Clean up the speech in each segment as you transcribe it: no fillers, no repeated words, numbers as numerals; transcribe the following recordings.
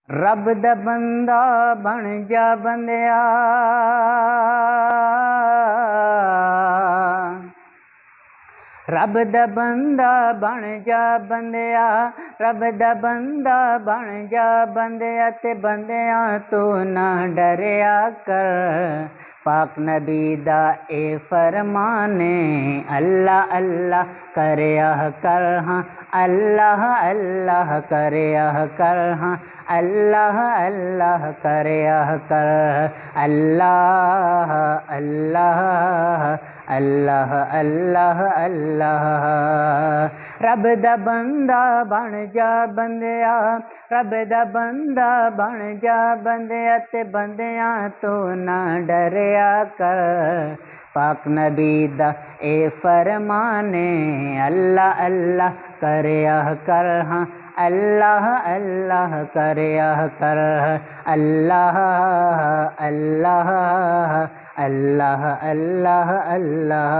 रब दा बंदा बन जा बंदिया, रब दा बंदा बन जा बंदिया, रब दा बंदा बन जा बंदिया, ते बंदिया तू ना डरिया कर। पाक नबी दा ए फरमाने, अल्लाह अल्लाह करया कर, हाँ अल्लाह अल्लाह करया कर, हाँ अल्लाह अल्लाह करया कर। अल्लाह अल्लाह अल्लाह अल्लाह अल्लाह। रब दा बंदा बन जा बंदिया, रब दा बंदा बन जा बंदिया, ते बंदिया तू ना डरिया कर। पाक नबी दा ए फरमाने, अल्लाह अल्लाह करया कर, हाँ अल्लाह अल्लाह करया कर। अल्लाह अल्लाह अल्लाह अल्लाह अल्लाह।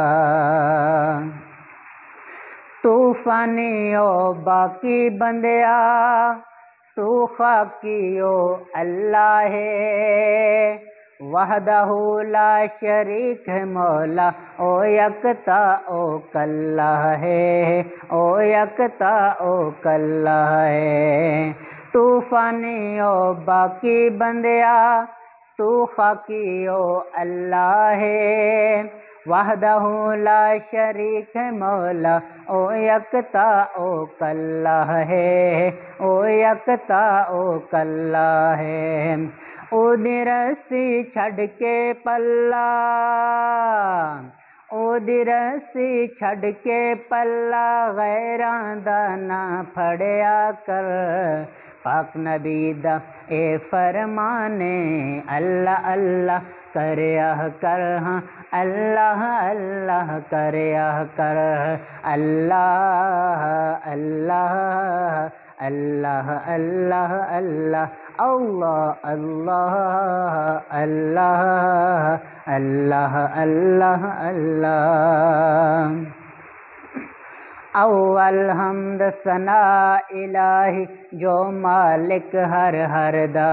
तूफानी ओ बाकी बंदिया, तू खाकी ओ अल्लाह है। वहदहू ला शरीक है मौला, ओ यकता ओ कल्ला है, ओ यकता ओ कल्ला है। तूफानी ओ बाकी बंदिया, तू खाकी ओ अल्लाह है। वहदहू ला शरीक है मौला, ओ यकता ओ कल्ला है, ओ यकता ओ कल्ला है। ओदी रस्सी छड़ के पल्ला, ओदी रस्सी छड़ के पल्ला, गैरां दा ना फड़या कर। पाक नबी दा ए फरमाने, अल्लाह अल्लाह करया कर, हाँ अल्लाह अल्लाह करया कर। अल्लाह अल्लाह अल्लाह अल्लाह अल्लाह अल्लाह अल्लाह अल्लाह अल्लाह अल्लाह। अव्वल हम्द सना इलाही जो मालिक हर हर दा,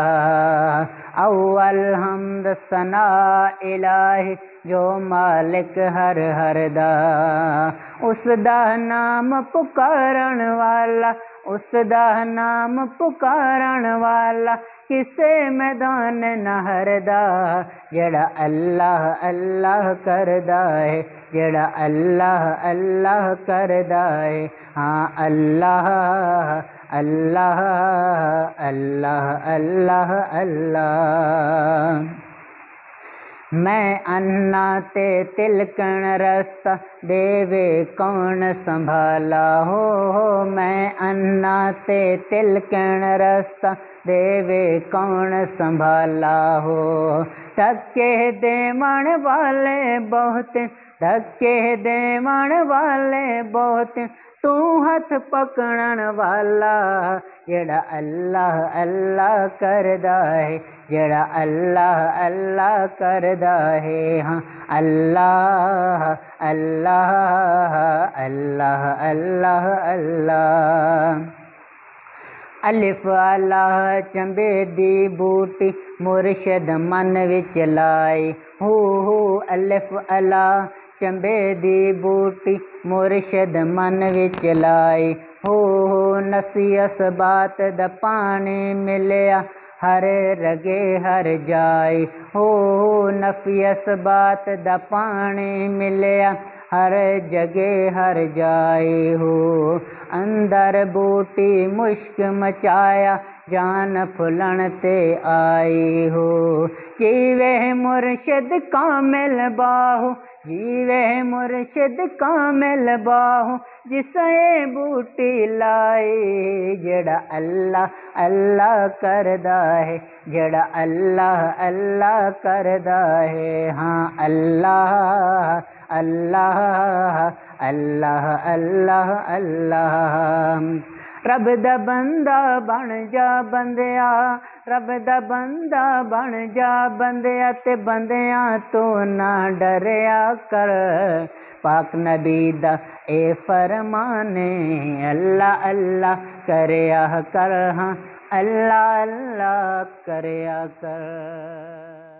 अव्वल हम्द सना इलाही जो मालिक हर हर दा। उस दा नाम पुकारन वाला, उस दा नाम पुकारन वाला, किसे मैदान न हरदा। जेड़ा अल्लाह अल्लाह करदा है, जेड़ा अल्लाह अल्लाह करदा है, हाँ अल्लाह अल्लाह अल्लाह अल्लाह अल्लाह। मैं अन्ना ते तिलकण रस्ता, देवे कौन संभाला हो। मैं अन्ना ते तिलकण रस्ता, देवे कौन संभाला हो। धक्के देवण वाले बहुत, धक्के देवण वाले बहुत, तू हथ पकड़न वाला। जेड़ा अल्लाह अल्लाह करदा है, जेड़ा अल्लाह अल्लाह करदा है, हाँ अल्लाह अल्लाह अल्लाह अल्लाह अल्लाह। अलिफ अल्लाह चंबे दी बूटी, मुर्शद मन विच लाई। हू अलिफ अल्लाह चंबे दी बूटी, मुर्शद मन विच लाई। हो नसीहस बात दा पानी मिलया, हर रगे हर जाए। हो नफियस बात दा पानी मिलया, हर जगह हर जाए। हो अंदर बूटी मुश्क मचाया, जान फुलन ते आई हो। जीवे मुर्शिद कामिल बाहु, जीवे मुर्शिद कामिल बाहु, जिसे बूटी लाई। जेड़ा अल्लाह अल्लाह करदा है, जेड़ा अल्लाह अल्लाह करदा है, हाँ अल्लाह अल्लाह अल्लाह अल्लाह अल्लाह। रब दा बंदा बन जा बंदिया, रब दा बंदा बन जा बंदिया, ते बंदिया तू ना डरिया कर। पाक नबी दा ए फरमाने, अल्लाह अल्लाह करया कर, हाँ अल्लाह अल्लाह करया कर।